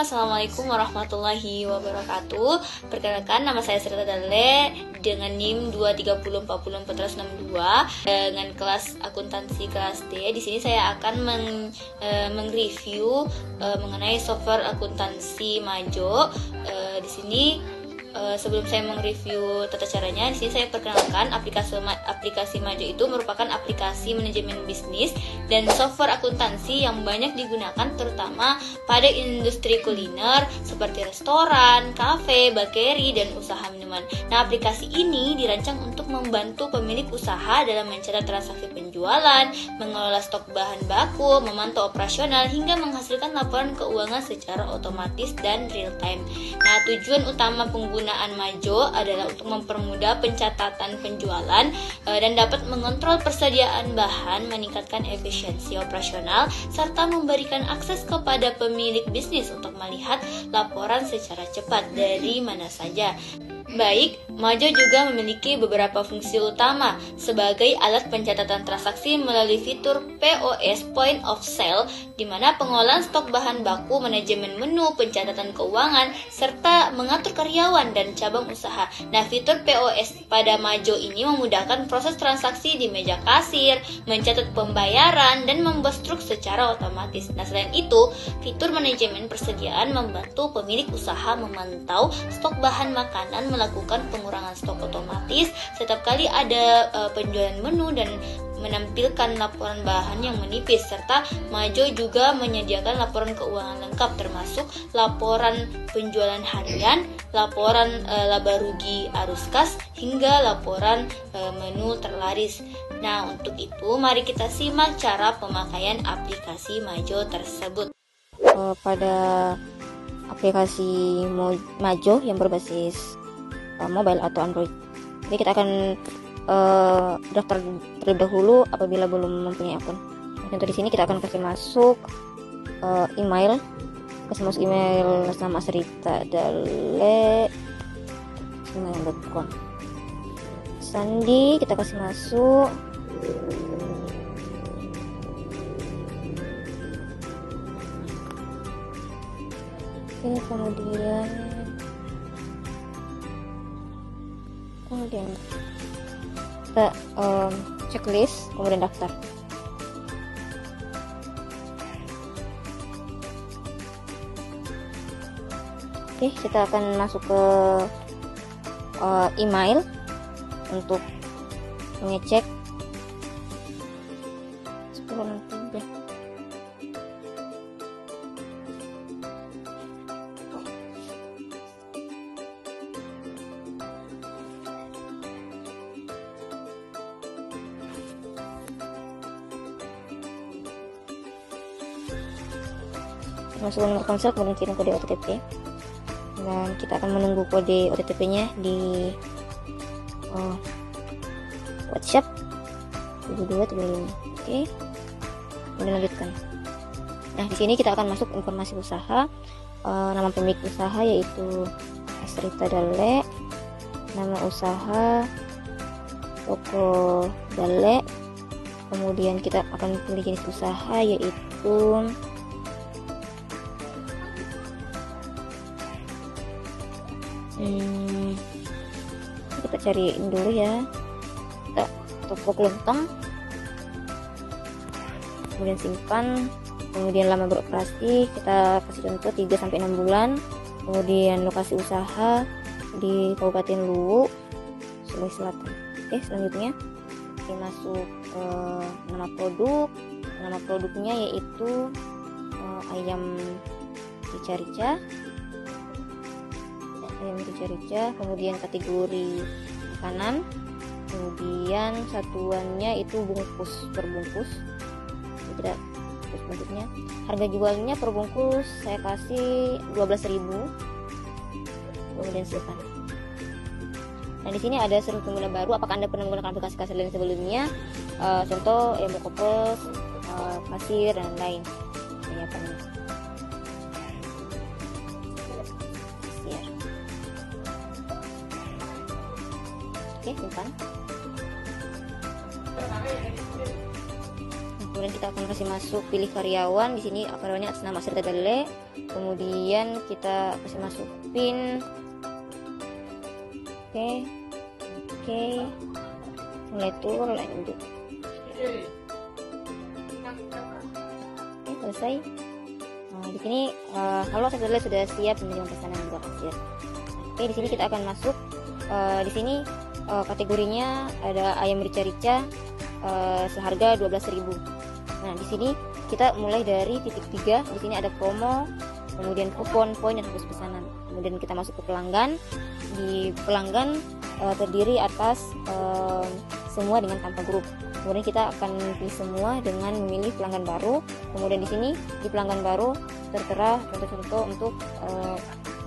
Assalamualaikum warahmatullahi wabarakatuh. Perkenalkan, nama saya Srita Dale dengan NIM 230401462 dengan kelas akuntansi kelas D. Di sini saya akan mengreview mengenai software akuntansi Majo. Di sini sebelum saya mereview tata caranya, di sini saya perkenalkan aplikasi Majo itu merupakan aplikasi manajemen bisnis dan software akuntansi yang banyak digunakan terutama pada industri kuliner seperti restoran, kafe, bakeri, dan usaha minuman. Nah, aplikasi ini dirancang untuk membantu pemilik usaha dalam mencatat transaksi penjualan, mengelola stok bahan baku, memantau operasional, hingga menghasilkan laporan keuangan secara otomatis dan real time. Nah, tujuan utama penggunaan Majo adalah untuk mempermudah pencatatan penjualan dan dapat mengontrol persediaan bahan, meningkatkan efisiensi operasional, serta memberikan akses kepada pemilik bisnis untuk melihat laporan secara cepat dari mana saja. Baik, Majo juga memiliki beberapa fungsi utama sebagai alat pencatatan transaksi melalui fitur POS (Point of Sale), di mana pengolahan stok bahan baku, manajemen menu, pencatatan keuangan, serta mengatur karyawan dan cabang usaha. Nah, fitur POS pada Majo ini memudahkan proses transaksi di meja kasir, mencatat pembayaran, dan membuat struk secara otomatis. Nah, selain itu, fitur manajemen persediaan membantu pemilik usaha memantau stok bahan makanan, melakukan pengurangan stok otomatis setiap kali ada penjualan menu, dan menampilkan laporan bahan yang menipis, serta Majo juga menyediakan laporan keuangan lengkap termasuk laporan penjualan harian, laporan laba rugi arus kas, hingga laporan menu terlaris. Nah, untuk itu mari kita simak cara pemakaian aplikasi Majo tersebut. Pada aplikasi Majo yang berbasis mobile atau Android, jadi kita akan daftar terlebih dahulu apabila belum mempunyai akun. Contoh di sini kita akan kasih masuk email nama Srita Dale email.com. Sandi kita kasih masuk. Oke, kemudian kita checklist, kemudian daftar. Oke, kita akan masuk ke email untuk mengecek masuk nomor ponsel, kemudian kirim kode OTP, dan kita akan menunggu kode OTP-nya di WhatsApp 7275. Oke, kemudian lanjutkan. Nah, di sini kita akan masuk informasi usaha, nama pemilik usaha yaitu Srita Dale, nama usaha toko Dale, kemudian kita akan pilih jenis usaha yaitu kita cariin dulu ya, kita toko kelontong, kemudian simpan, kemudian lama beroperasi kita kasih contoh 3-6 bulan, kemudian lokasi usaha di Kabupaten Luwu, Sulawesi Selatan. Oke, selanjutnya kita masuk ke nama produknya yaitu ayam rica-rica, kemudian kategori makanan, kemudian satuannya itu bungkus per bungkus, tidak bungkus bentuknya. Harga jualnya per bungkus saya kasih 12.000, kemudian simpan. Nah, di sini ada seluruh pengguna baru. Apakah Anda pernah menggunakan aplikasi lain sebelumnya? Contoh Mokopes, Pasir, dan lain-lain. Oke, simpan. Kemudian kita akan kasih masuk pilih karyawan. Di sini karyawannya atas nama Srita Dale. kemudian kita kasih masuk pin. Oke, mulai turun, lanjut. Oke, selesai. Nah, di sini halo saudara sudah siap menerima pesanan buat kasir. Oke, di sini kita akan masuk. Di sini kategorinya ada ayam rica-rica seharga 12.000. Nah, di sini kita mulai dari titik 3. Di sini ada promo, kemudian kupon, poin, dan hapus pesanan. Kemudian kita masuk ke pelanggan. Di pelanggan terdiri atas semua dengan tanpa grup. Kemudian kita akan pilih semua dengan memilih pelanggan baru. Kemudian di sini di pelanggan baru tertera contoh-contoh untuk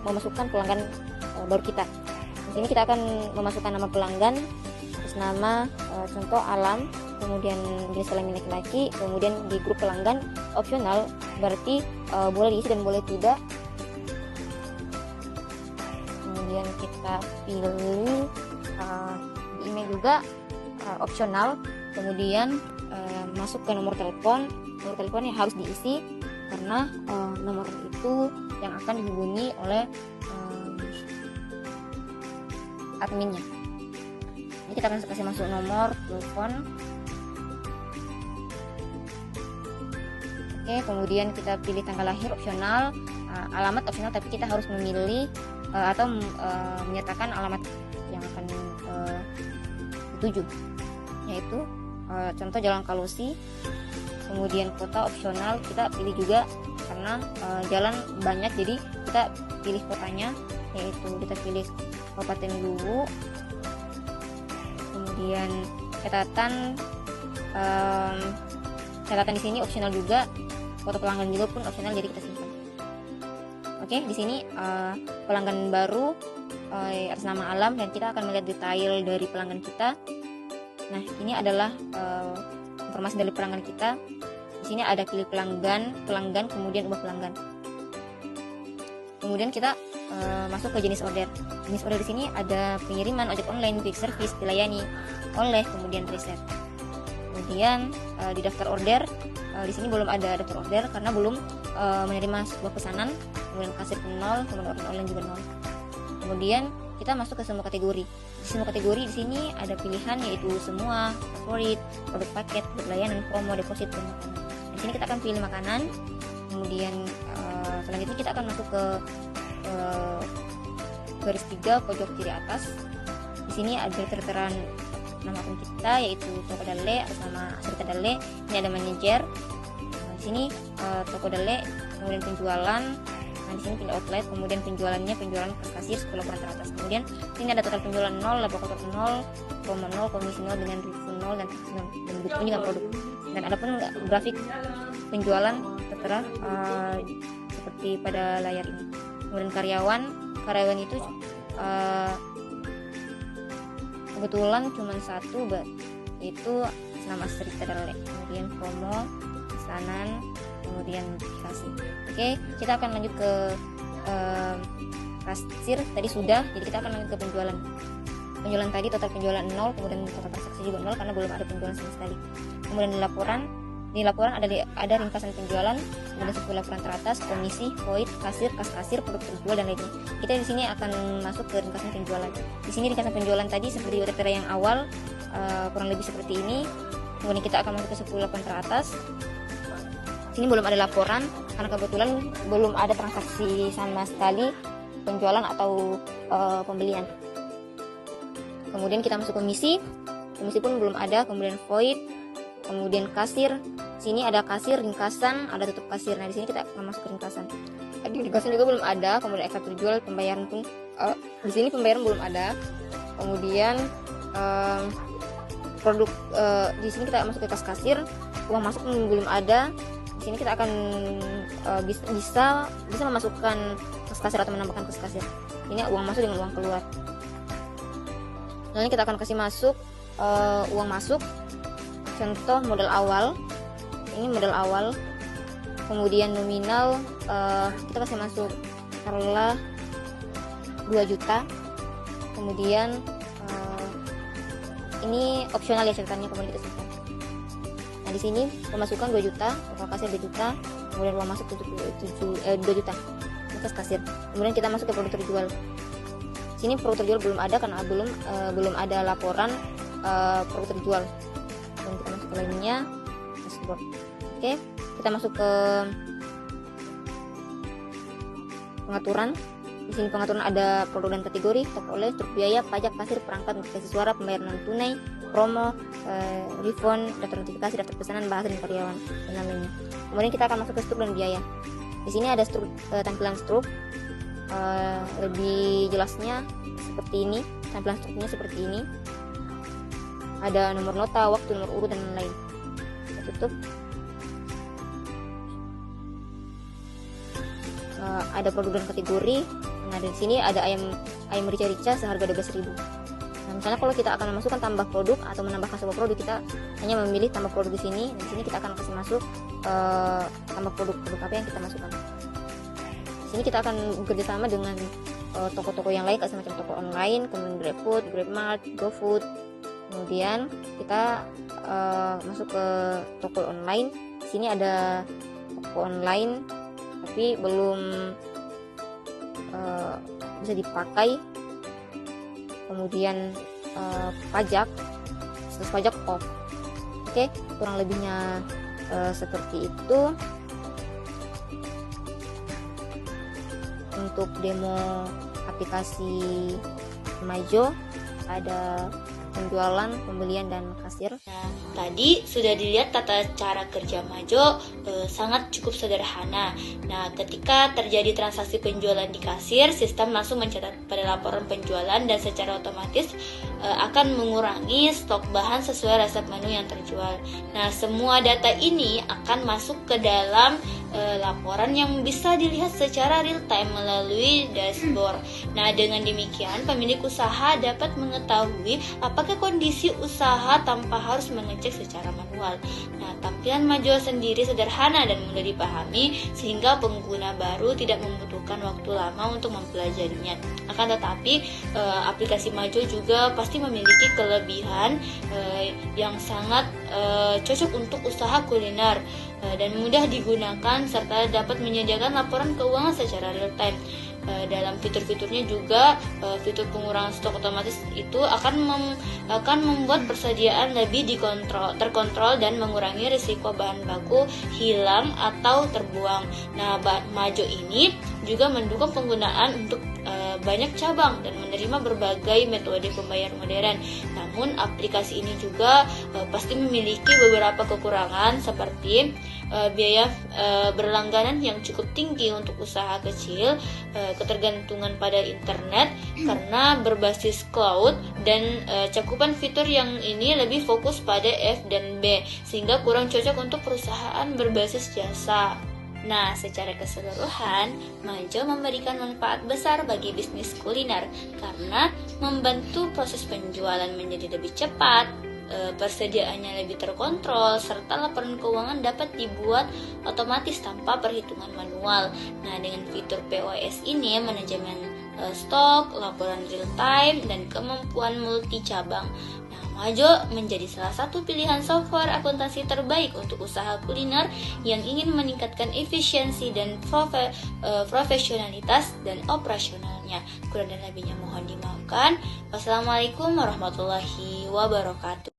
memasukkan pelanggan baru kita. Di sini kita akan memasukkan nama pelanggan, terus nama contoh alam, kemudian jenis kelamin laki-laki, kemudian di grup pelanggan opsional, berarti boleh diisi dan boleh tidak. Kemudian kita pilih di email juga opsional, kemudian masuk ke nomor telepon. Nomor teleponnya harus diisi karena nomor itu yang akan dihubungi oleh adminnya. Jadi kita akan kasih masuk nomor telepon. Oke, kemudian kita pilih tanggal lahir opsional, alamat opsional, tapi kita harus memilih atau menyertakan alamat yang akan dituju, yaitu contoh Jalan Kalosi. Kemudian kota opsional, kita pilih juga karena jalan banyak, jadi kita pilih kotanya, yaitu kita pilih Kabupaten Luwu. Kemudian catatan di sini opsional juga, foto pelanggan juga pun opsional, jadi kita simpan. Oke, di sini pelanggan baru atas nama alam, dan kita akan melihat detail dari pelanggan kita. Nah, ini adalah informasi dari pelanggan kita. Di sini ada pilih pelanggan, kemudian ubah pelanggan. Kemudian kita masuk ke jenis order. Jenis order di sini ada pengiriman, ojek online, quick service, dilayani oleh, kemudian riset. Kemudian di daftar order, di sini belum ada daftar order karena belum menerima sebuah pesanan. Kemudian kasir pun 0, kemudian order online juga 0. Kemudian kita masuk ke semua kategori. Di semua kategori di sini ada pilihan, yaitu semua, favorit, produk paket, layanan, promo, deposit, dan makanan. Di sini kita akan pilih makanan. Kemudian selanjutnya kita akan masuk ke garis 3 pojok kiri atas. Di sini ada tertera nama akun kita, yaitu Toko Dale atas nama Asrita Dale. Ini ada manajer. Di sini Toko Dale, kemudian penjualan. Nah, di sini pindah outlet, kemudian penjualan kas kasir 10 laporan teratas. Kemudian sini ada total penjualan 0, laba kotor 0, promo 0, komisi 0 dengan review 0 dan tax 0, dan buku ini dengan produk. Dan ada pun grafik penjualan tertera seperti pada layar ini. Kemudian karyawan itu kebetulan cuma satu, yaitu nama Asrita Dale. Kemudian promo, pesanan, kemudian notifikasi. Oke, kita akan lanjut ke kasir. Tadi sudah, jadi kita akan lanjut ke penjualan. Penjualan tadi total penjualan 0, kemudian total transaksi juga 0 karena belum ada penjualan sama sekali. Kemudian di laporan ada ringkasan penjualan, kemudian 10 laporan teratas, komisi, void, kasir, kas kasir, produk terjual, dan lainnya. Kita di sini akan masuk ke ringkasan penjualan. Di sini ringkasan penjualan tadi seperti tertera yang awal, kurang lebih seperti ini. Kemudian kita akan masuk ke 10 laporan teratas. Sini belum ada laporan karena kebetulan belum ada transaksi sama sekali, penjualan atau pembelian. Kemudian kita masuk komisi pun belum ada. Kemudian void, kemudian kasir. Sini ada kasir, ringkasan, ada tutup kasir. Nah, di sini kita akan masuk ke ringkasan. Di ringkasan juga belum ada. Kemudian ekstrak terjual, pembayaran pun di sini pembayaran belum ada. Kemudian produk di sini kita masuk ke kas kasir, uang masuk pun belum ada. Di sini kita akan bisa memasukkan kas kasir atau menambahkan kas kasir. Ini uang masuk dengan uang keluar. Lalu kita akan kasih masuk uang masuk. Contoh modal awal. Ini modal awal. Kemudian nominal kita kasih masuk taruhlah 2 juta. Kemudian ini opsional ya catatannya, kemudian kita simpan. Nah, di sini pemasukan 2 juta, total kasir 2 juta, kemudian uang masuk 2 juta atas kasir. Kemudian kita masuk ke produk terjual. Sini produk terjual belum ada karena belum ada laporan produk terjual. Dan kita masuk ke lainnya, dashboard. Oke, kita masuk ke pengaturan. Di sini pengaturan ada produk dan kategori, toko oleh, truk biaya, pajak, kasir, perangkat, notifikasi suara, pembayaran non tunai, promo, refund, daftar notifikasi, daftar pesanan, bahasa dan karyawan, dan lainnya. Kemudian kita akan masuk ke struk dan biaya. Di sini ada struk, tampilan struk. Lebih jelasnya seperti ini, tampilan struknya seperti ini. Ada nomor nota, waktu, nomor urut, dan lain-lain. Kita tutup. Ada produk dan kategori. Nah, di sini ada ayam rica-rica seharga 12.000. Nah, misalnya kalau kita akan memasukkan tambah produk atau menambahkan sebuah produk, kita hanya memilih tambah produk di sini. Di sini kita akan kasih masuk tambah produk apa yang kita masukkan. Di sini kita akan bekerja sama dengan toko-toko yang lain, semacam toko online, kemudian GrabFood, GrabMart, GoFood. Kemudian kita masuk ke toko online. Di sini ada toko online tapi belum bisa dipakai. Kemudian pajak, status pajak off. Oke, kurang lebihnya seperti itu. Untuk demo aplikasi Majo ada penjualan, pembelian, dan kasir. Nah, tadi sudah dilihat tata cara kerja Majo sangat cukup sederhana. Nah, ketika terjadi transaksi penjualan di kasir, sistem langsung mencatat pada laporan penjualan dan secara otomatis akan mengurangi stok bahan sesuai resep menu yang terjual. Nah, semua data ini akan masuk ke dalam laporan yang bisa dilihat secara real time melalui dashboard. Nah, dengan demikian pemilik usaha dapat mengetahui apakah kondisi usaha tanpa harus mengecek secara manual. Nah, tampilan Majo sendiri sederhana dan mudah dipahami sehingga pengguna baru tidak membutuhkan waktu lama untuk mempelajarinya. Akan tetapi aplikasi Majo juga pasti memiliki kelebihan yang sangat cocok untuk usaha kuliner dan mudah digunakan serta dapat menyediakan laporan keuangan secara real time. Dalam fitur-fiturnya juga fitur pengurangan stok otomatis itu akan membuat persediaan lebih terkontrol dan mengurangi risiko bahan baku hilang atau terbuang. Nah, Majo ini juga mendukung penggunaan untuk banyak cabang dan menerima berbagai metode pembayar modern. Namun aplikasi ini juga pasti memiliki beberapa kekurangan seperti biaya berlangganan yang cukup tinggi untuk usaha kecil, ketergantungan pada internet karena berbasis cloud, dan cakupan fitur yang ini lebih fokus pada F dan B sehingga kurang cocok untuk perusahaan berbasis jasa. Nah, secara keseluruhan, Majo memberikan manfaat besar bagi bisnis kuliner karena membantu proses penjualan menjadi lebih cepat, persediaannya lebih terkontrol, serta laporan keuangan dapat dibuat otomatis tanpa perhitungan manual. Nah, dengan fitur POS ini, manajemen stok, laporan real time, dan kemampuan multi cabang. Majo menjadi salah satu pilihan software akuntansi terbaik untuk usaha kuliner yang ingin meningkatkan efisiensi dan profesionalitas dan operasionalnya. Kurang dan lebihnya mohon dimaafkan. Wassalamualaikum warahmatullahi wabarakatuh.